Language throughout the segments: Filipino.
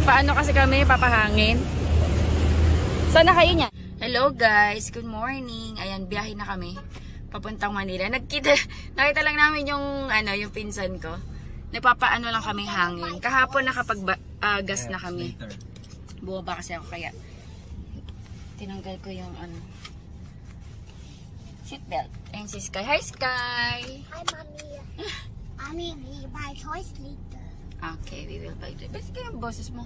Papaano kasi kami, papahangin. Saan na kayo niya? Hello guys, good morning. Ayan, biyahe na kami. Papuntang Manila. Nakita lang namin yung yung pinsan ko. Nagpapaano lang kami hangin. Kahapon nakapag-gas na kami. Bumaba kasi ako kaya tinanggal ko yung seatbelt. Ayun si Sky. Hi Sky! Hi mommy. Mommy, we buy toys later. Okay, we will buy toys. Ba't kaya yung boses mo?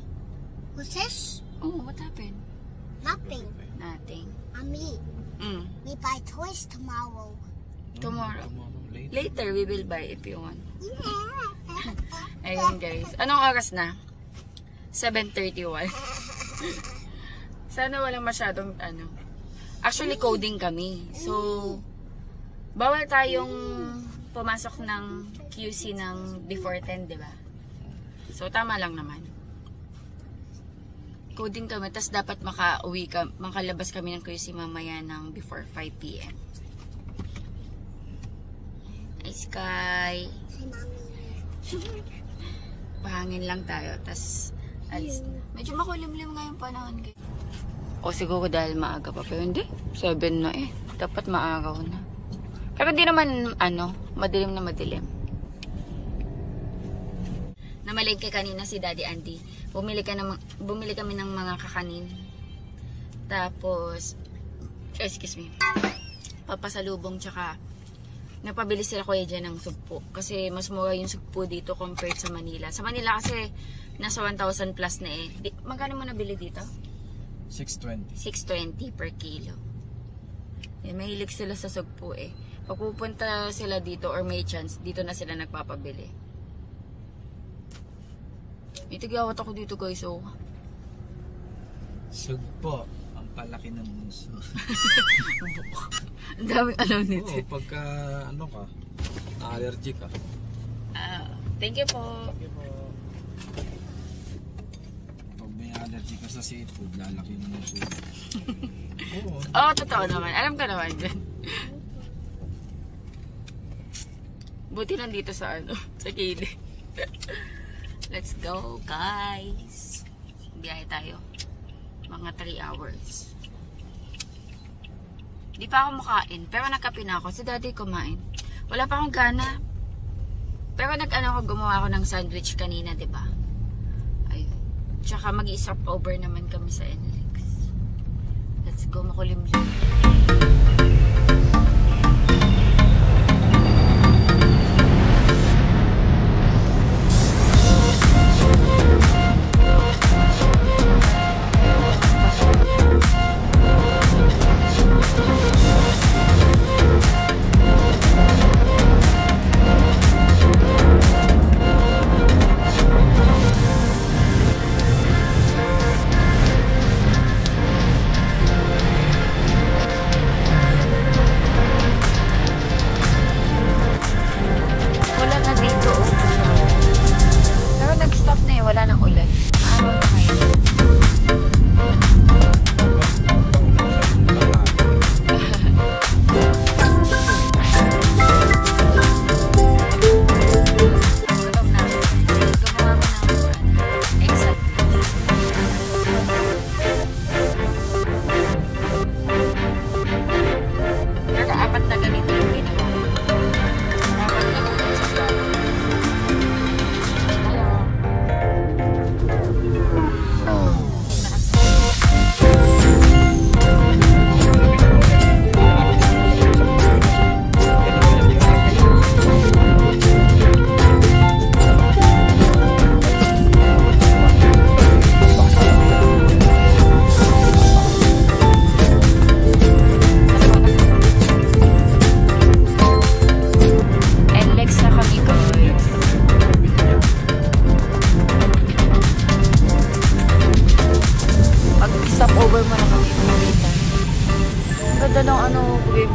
Boses? Oh, what happened? Nothing. Nothing. Mommy, we buy toys tomorrow. Tomorrow. Later we will buy if you want. Yeah. Ayun guys. Anong oras na? 7:31. Sana walang masyadong Actually coding kami. So bawal tayong pumasok ng QC ng before 10, 'di ba? So tama lang naman. Coding kami, tas dapat makalabas kami ng QC mamaya ng before 5 PM. Hi Sky. Hi mommy. Pahangin lang tayo, tas alis na. Medyo makulimlim nga yung panahon. O siguro dahil maaga pa, pero hindi. 7 na eh. Dapat maaraw na. Pero hindi naman, madilim na madilim. Namalengke kanina si Daddy Andy. Bumili kami ng mga kakanin. Tapos, excuse me, papasalubong tsaka napabili sila kuya dyan ng sugpo. Kasi mas mura yung sugpo dito compared sa Manila. Sa Manila kasi nasa 1,000 plus na eh. Magkano mo nabili dito? 620. 620 per kilo. Eh, mahilig sila sa sugpo eh. Pag pupunta sila dito or may chance, dito na sila nagpapabili. May tigawat ako dito guys, oh. Sugpo. Ang palaki ng muso. Ang daming alam nito. Oo, pagka ka, allergic ka. Thank you po. Thank you po. Pag may allergy ka sa seafood, lalaki ng muso. Oo. Oo, totoo naman. Alam ko naman dyan. Buti nandito sa sa gilid. Let's go, guys. Biyahe tayo. Mga 3 hours. Di pa ako makain. Pero nagkape na ako. Si Daddy kumain. Wala pa akong gana. Pero gumawa ako ng sandwich kanina, di ba? Ayun. Tsaka mag-i-stop over naman kami sa NLEX. Let's go, makulimlim.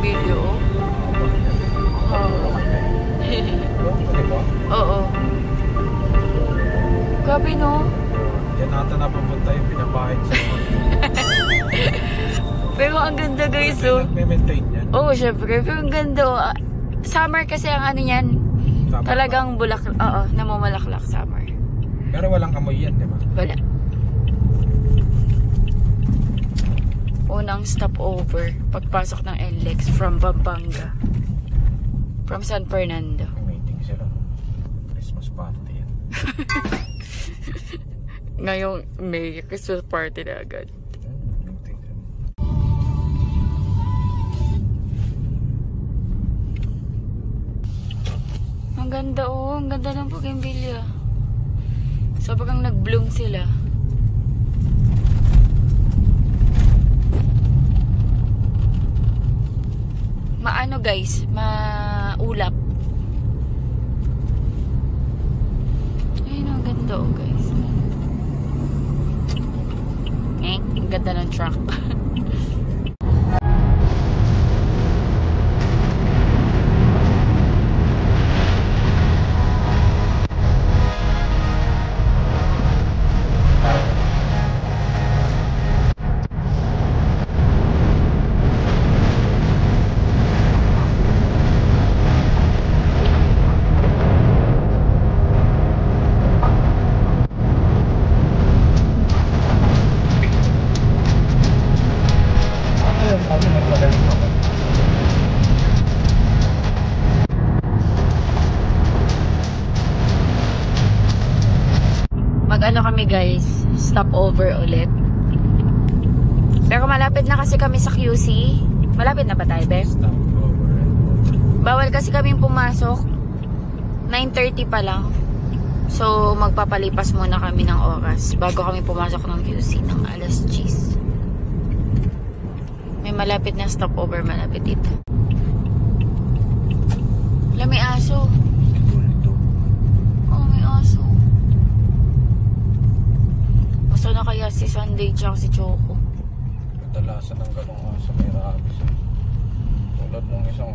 video. Oo. Grabe no? Yan nata na papunta yung pinabahid sa Pero ang ganda guys oh. Nag-maintain yan? Oo, syempre. Pero ang ganda oh. Summer kasi ang ano yan. Summer talagang bulak. Oo, namumulaklak summer. Pero walang amoy yan, di ba? Wala. Unang stopover pagpasok ng NLEX from Pampanga. From San Fernando. Meeting sila. Christmas party yan. Ngayong May, Christmas party na agad. Meeting sila. Ang ganda ang ganda ng bougainvillea. Sobrang nag-bloom sila. Maano guys, maulap. Ayun, ang ganda guys. Ang ganda ng truck. Mag-ano kami guys, stop over ulit. Pero malapit na kasi kami sa QC. Malapit na ba tayo, Beb? Stop over and over. Bawal kasi kaming pumasok. 9:30 pa lang. So magpapalipas muna kami ng oras bago kami pumasok ng QC ng alas 10. May malapit na stopover, malapit dito. Wala, may aso. Oh, may aso. Gusto na kaya si Sunday tsaka si Choco. Kadalasan ng ganong aso may rabies. Tulad nung isang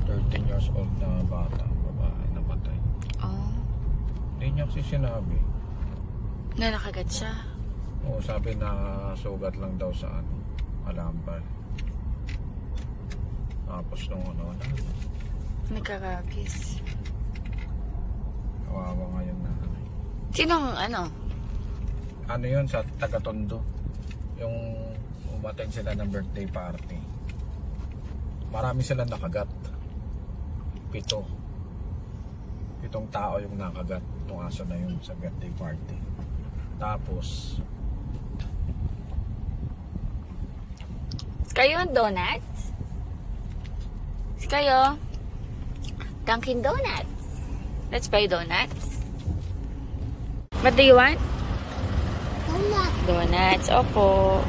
13 years old na bata, babae na patay. Oh. Hindi niya kasi sinabi. Na nakagat siya. Oo, sabi na sugat lang daw sa alamban. Tapos nung Nagkakagis. kawawa ngayon na. Sinong Ano yun sa Taga-Tondo? Yung umattend sila ng birthday party. Marami sila nakagat. 7 tao yung nakagat ng aso na yun sa birthday party. Tapos Kayo donuts? Kayo? Dunkin' Donuts. Let's buy donuts. What do you want? Donut. Donuts. Opo.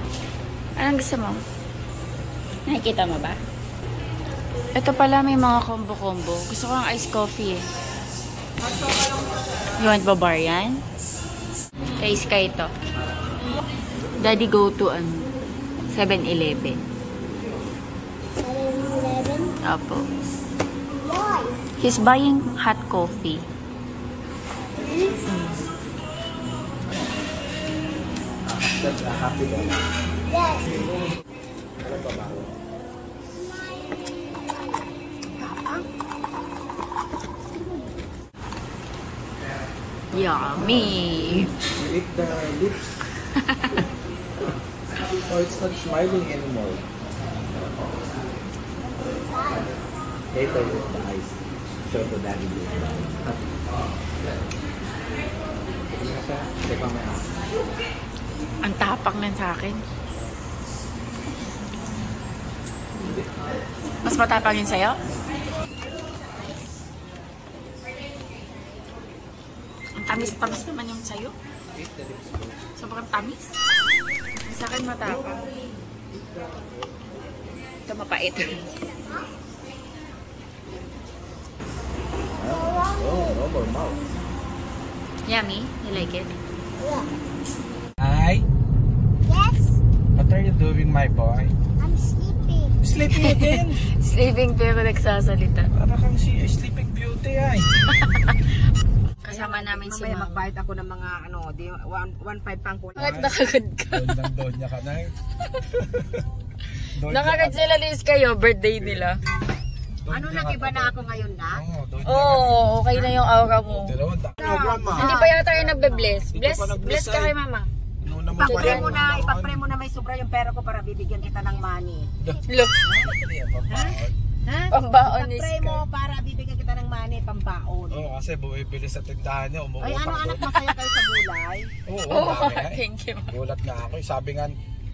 Anong gusto mo? Nakikita mo ba? Ito pala may mga combo-combo. Gusto ko ng iced coffee eh. You want Bavarian? Kay Sky ito. Daddy go to 7-Eleven. 7-Eleven. Opo. Why? He's buying hot coffee. that's a happy day. Yes. Yummy! You eat the lips. Oh, it's not smiling anymore. Later with the eyes. Show the daddy. Ang tapak nan sa akin. Mas matapang yun sa'yo? Ang tamis-tamis naman yung sa'yo. Sobrang tamis. Sa akin matapang. Ito mapait. Oh, normal mouth. Yummy? You like it? Yeah. Hi. Yes. What are you doing, my boy? I'm sleeping. Sleeping again? Sleeping pero nagsasalita. Para kang si Sleeping Beauty ay. Kasama namin si Mamaya Mama. magbayad ako ng mga 1.5 pang kulang. Bakit nakagad ka? Doon niya ka na eh. Nakagad sila Liz kayo, birthday nila. Ano nag-iba na ako ngayon na? Oo, okay na yung aura mo. Grandma. Hindi pa yata kayo nagbe-bless. Bless ka kay Mama. Nuna mo Ipag-pray mo na, ipag-pray mo na may sobra yung pera ko para bibigyan kita ng money. Look, Ha? pambaon ni Ipag-pray Sky. mo para bibigyan kita ng money, pambaon. Oo, kasi bumibili sa tindahan niya, Ay, umuutang ano anak, doon. masaya kayo sa gulay? Oo, Oh, dami nga eh. thank you. Gulat nga ako. Sabi nga,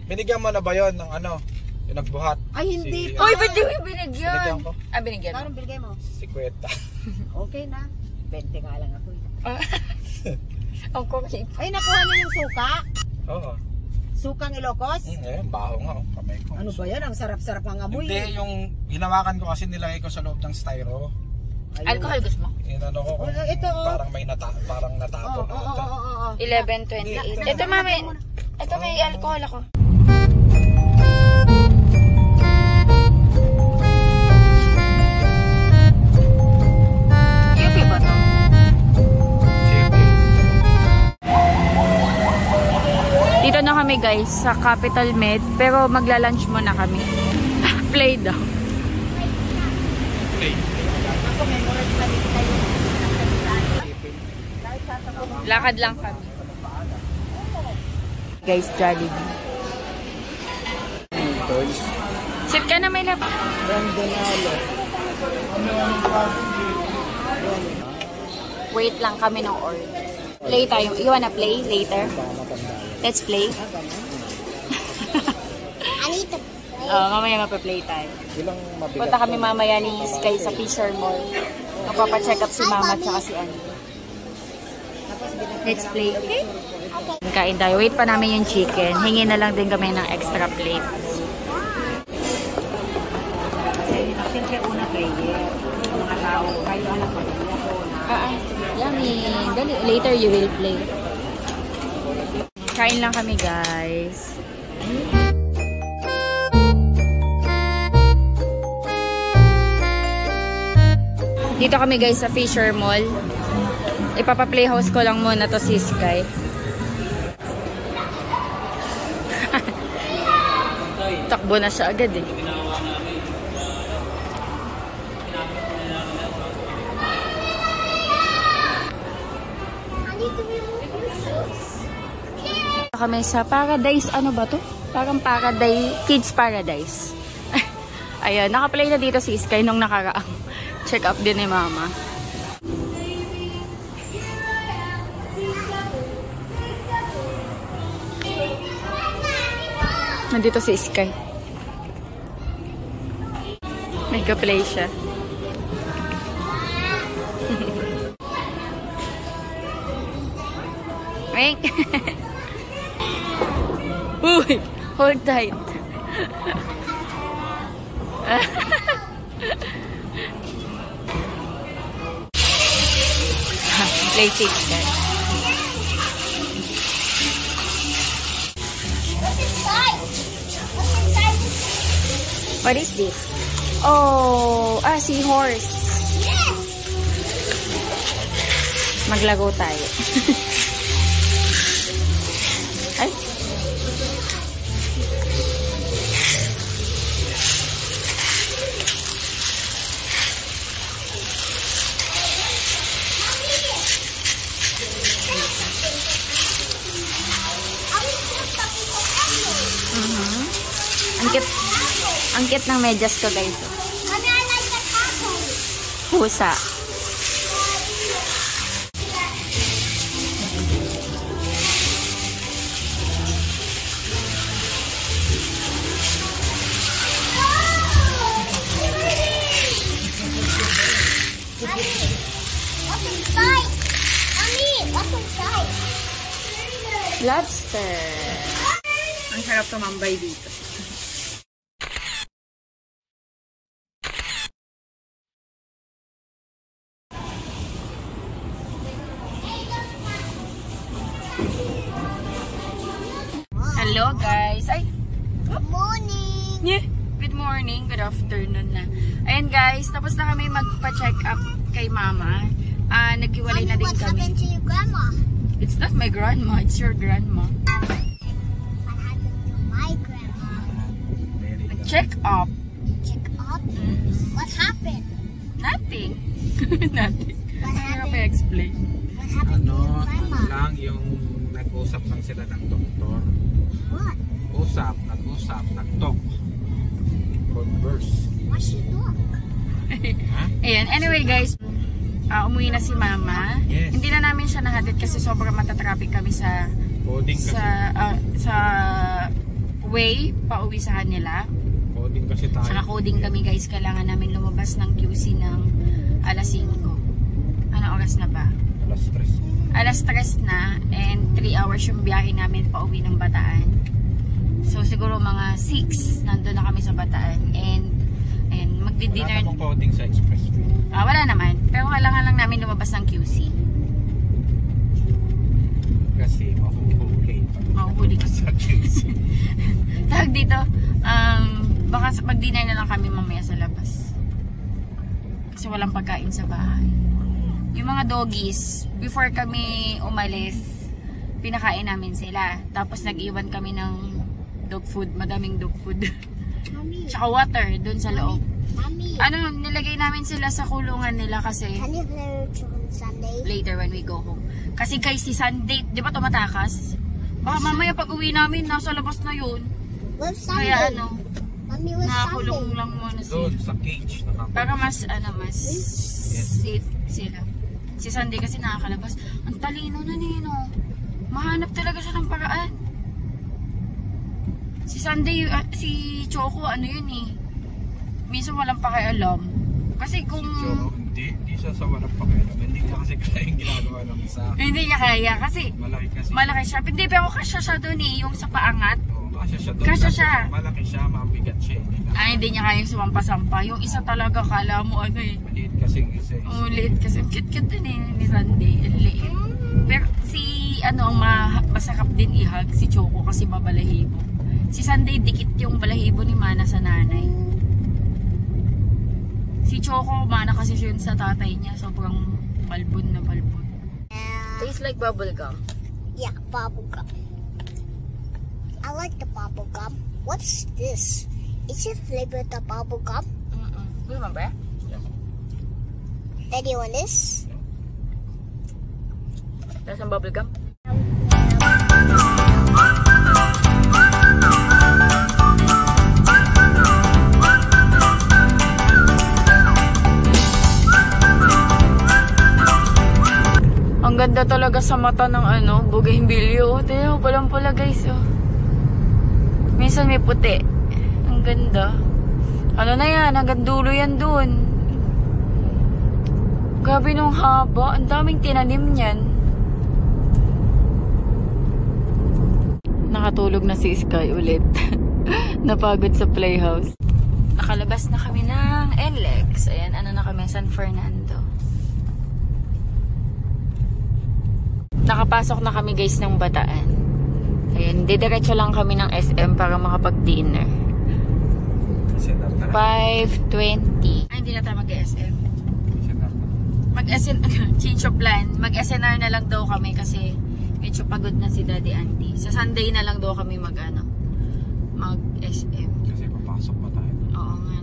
binigyan mo na ba yun ng ano, yung nagbuhat? Ay, hindi Si- pa. Uy, ba't di mo binigyan? Binigyan ko. Ah, binigyan. Karong bilgay mo? Si Kweta. Okay na. 20 nga lang ako. Ang cookie. Ay, nakuha niyo yung suka? Oo. Sukang Ilocos? Ayun, baho nga. Kamay ko. Ano ba yan? Ang sarap-sarap ang amoy. Hindi, yung hinawakan ko kasi nilagay ko sa loob ng styro. Ayun. Alcohol gusto mo? Inano ko kung Ito, oh. parang may parang Oo, natapon oo, oo, ata. oo. 11:28. Ito mami. Ito may alcohol ako. UP ba to? Sige. Dito na kami guys sa Capital Med pero magla-lunch muna kami. Play daw. Lakad lang kami. Guys, Jollibee. Sit ka na may lap. Wait lang kami ng order. Play tayo. You wanna play later? Let's play. I need to Mamaya mapa-play tayo. Ilang mabigat. Punta kami mamaya ni Sky sa Fisher Mall. Magpapacheck up si Mama at saka si Annie. Let's play, okay? Kain tayo. Wait pa namin yung chicken. Hingi na lang din kami ng extra plate. Siyempre una player. Mga tao, kayo anak ko. Yummy. Dali. Later you will play. Kain lang kami guys. Dito kami guys sa Fisher Mall. Ipapa-playhouse ko lang muna to si Sky. Takbo na siya agad eh. Kami sa Paradise, ano ba to? Parang Paradise, Kids Paradise. Ayun, nakaplay na dito si Sky nung nakaraang check up din ni Mama. Nandito si Sky. May ka-play siya. Wait. Uy, hold tight. Play safe, guys. What is this? Oh, seahorse. Maglago tayo. Ay. Ang cute ng medyas ko, guys. Pusa. Lobster. Ang sarap tumambay dito. Hello guys. Ay, Morning. yeah. Good morning, good afternoon na. Ayan guys, tapos na kami magpa-check up kay Mama. Naghiwalay na din What kami. happened to your grandma? It's not my grandma, it's your grandma. What happened to my grandma? Check up. Check up. What happened? Nothing. Nothing. What Mahirap happened? i-explain. What happened to your grandma? lang yung nag-usap lang sila ng doktor. What? Nag-usap, nag-talk. Converse. What she talk? Ha? Ayan, anyway guys, umuwi na si mama. Yes. Hindi na namin siya nahatid kasi sobrang matatraffic kami sa Coding kasi. sa way pauwi sa kanila. Coding kasi tayo. Saka coding kami guys, kailangan namin lumabas ng QC ng alas 5. Anong oras na ba? Alas 3. Alas 3 na and 3 hours yung biyahe namin pauwi ng Bataan. So siguro mga 6 nandun na kami sa Bataan and magdi-dinner. Wala namang coding sa expressway. Wala naman. Pero kailangan lang namin lumabas ng QC. Kasi mahuhuli. Mahuhuli ka. Sa QC. Tawag dito, baka mag-dinner na lang kami mamaya sa labas. Kasi walang pagkain sa bahay. Yung mga doggies, before kami umalis, pinakain namin sila. Tapos nag-iwan kami ng dog food, madaming dog food. Mommy. Tsaka water dun sa loob. Mommy. Nilagay namin sila sa kulungan nila kasi Can you play on Sunday? later when we go home. Kasi guys, si Sunday, di ba tumatakas? Baka mamaya pag uwi namin, nasa labas na yun. With Sunday. Kaya Mommy, with nakakulong Sunday. lang muna Doon sila. sa cage. Para mas safe sila. Si Sunday kasi nakakalabas. Ang talino na nino. Mahanap talaga siya ng paraan. Si Sunday, si Choco, ano yun eh. Minsan walang pakialam. Kasi kung... So, hindi siya sa walang pakialam. Hindi niya kasi kaya yung ginagawa ng isa. Hindi niya kaya kasi Malaki kasi. malaki siya. Hindi, pero kasya siya doon eh. Yung sa paangat. Oo, kasya siya doon. Kasya siya. Malaki siya, mabigat siya. Hindi niya kaya yung sumampa-sampa. Yung isa talaga, kala mo ano eh. Maliit kasi yung isa. Ulit kasi cute-cute din eh ni Sunday. Ang liit. Pero si ang masakap din ihag si Choco kasi babalahibo. Si Sunday dikit yung balahibo ni Mana sa nanay. Si Choco, Mana kasi yun sa tatay niya. Sobrang balbon na balbon. Tastes like bubble gum. Yeah, bubble gum. I like the bubble gum. What's this? Is it flavored the bubble gum? Remember? Daddy, want this? There's some bubble gum. Ang ganda talaga sa mata ng bougainvillea. Tingnan mo, palang-pala guys. Minsan may puti. Ang ganda. Ano na yan? Hanggang dulo yan dun. Grabe nung haba. Ang daming tinanim niyan. Nakatulog na si Sky ulit. Napagod sa playhouse. Nakalabas na kami ng NLEX. Ayan, na kami? San Fernando. Nakapasok na kami guys ng Bataan. Ayan, didiretso lang kami ng SM para makapag-dinner. 5:20. Ay, hindi na tayo mag-SM. Change of plan. Mag-SNR na lang daw kami kasi medyo pagod na si Daddy Andy. Sa Sunday na lang daw kami mag-SM. Kasi papasok pa tayo. Oo nga.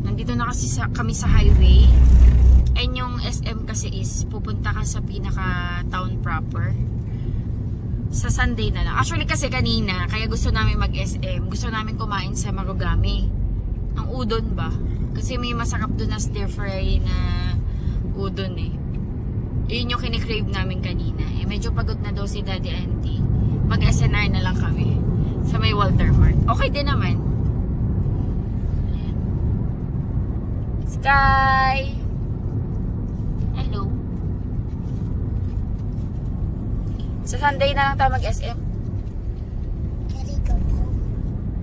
Nandito na kasi kami sa highway. And yung SM kasi is pupunta ka sa pinaka-town proper. Sa Sunday na lang. Actually kasi kanina, kaya gusto namin mag-SM. Gusto namin kumain sa Marugame. Ang udon ba? Kasi may masarap doon na stir fry na udon eh. Yun yung kinikrave namin kanina. Medyo pagod na daw si Daddy Andy. Mag-SNR na lang kami. Sa may Walter Mart. Okay din naman. Ayan. Sky! Hello. Sa Sunday na lang tayo mag-SM. Daddy, go home.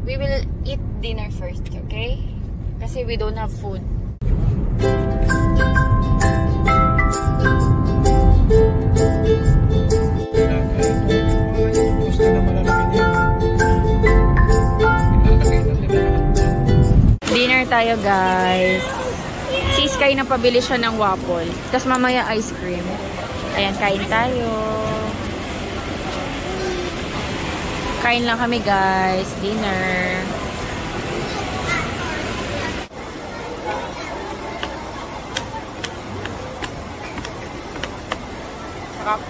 We will eat dinner first, okay? Kasi we don't have food. Gusto na malalaki niya. Dinner tayo, guys. Si Sky na pabili siya ng waffle. Tapos mamaya ice cream. Ayan, kain tayo. Kain lang kami, guys. Dinner. Sarap.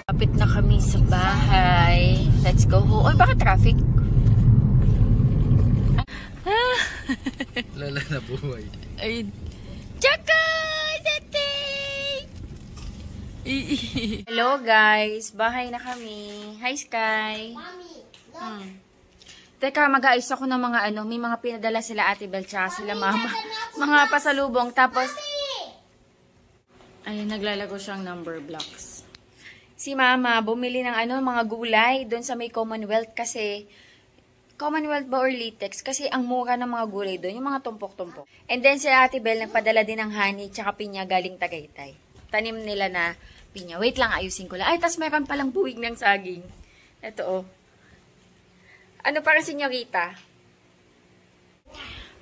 Kapit na kami sa bahay. Let's go home. Oy, bakit traffic? Lala na buhay. Ayun. Tsaka! Hello guys, bahay na kami. Hi Sky. Mommy, look. Teka, mag-aayos ako ng mga ano, may mga pinadala sila Ate Bel tsaka sila Mama. Mga pasalubong. Tapos, ayun, naglalago siyang number blocks. Si Mama, bumili ng ano, mga gulay doon sa may Commonwealth kasi, Commonwealth ba or Litex? Kasi ang mura ng mga gulay doon, yung mga tumpok-tumpok. And then si Ate Bel, nagpadala din ng honey tsaka pinya galing Tagaytay. Tanim nila na pinya. Wait lang, ayusin ko lang. Ay, tas meron palang buwig ng saging. Ito, oh. Ano para senyorita?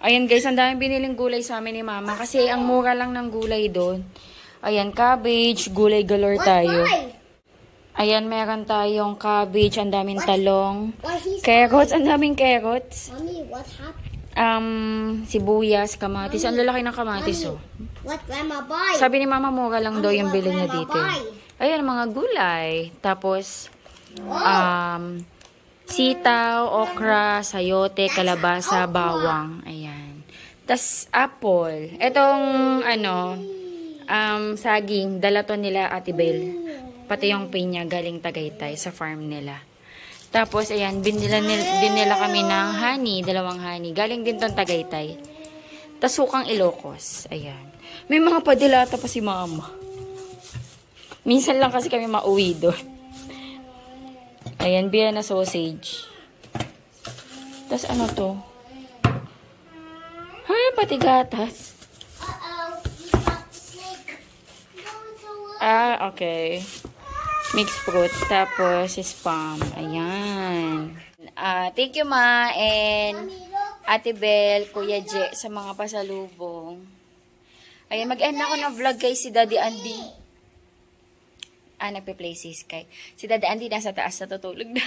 Ayan guys, ang daming biniling gulay sa amin ni Mama. Kasi ang mura lang ng gulay doon. Ayan, cabbage, gulay galore tayo. Ayan, meron tayong cabbage, ang daming talong. Carrots, ang daming carrots. Mommy, what happened? Sibuyas, kamatis. Ang lalaki ng kamatis, oh. What grandma buy? Sabi ni Mama, mura lang daw Mommy, yung what bilhin niya grandma dito. buy? Ayan, mga gulay. Tapos, sitaw, okra, sayote, kalabasa, bawang. Ayan. Tapos, apple. Etong, ano, saging. Dala to nila Ate Bel. Pati yung pinya galing Tagaytay sa farm nila. Tapos, ayan, din nila kami ng honey, 2 honey. Galing din tong Tagaytay. Tapos, sukang Ilocos. Ayan. May mga padilata pa si Mama. Minsan lang kasi kami mauwi doon. Ayan, Vienna sausage. Tapos, ano to? Ha, pati gatas. Uh-oh, you got the snake. No, it's a lot. Ah, okay. Mixed fruit. Tapos, spam. Ayan. Thank you, Ma. And Mommy, look. Ate Bel, Kuya Je, sa mga pasalubong. Ayan, mag-end ako ng vlog kay si Daddy Andy. Nagpe-play si Sky. Si Daddy Andy nasa taas, natutulog na.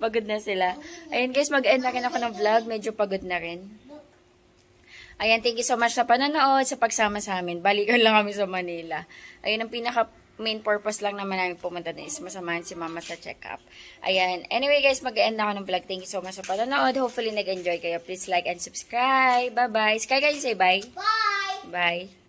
Pagod na sila. Ayan guys, mag-end na rin ako ng vlog. Medyo pagod na rin. Ayan, thank you so much sa panonood, sa pagsama sa amin. Balikan lang kami sa Manila. Ayan, ang pinaka main purpose lang naman namin pumunta din is masamahan si Mama sa check-up. Ayan. Anyway guys, mag-end na ako ng vlog. Thank you so much sa panonood. Hopefully nag-enjoy kayo. Please like and subscribe. Bye-bye. Sky, guys, say bye. Bye. Bye.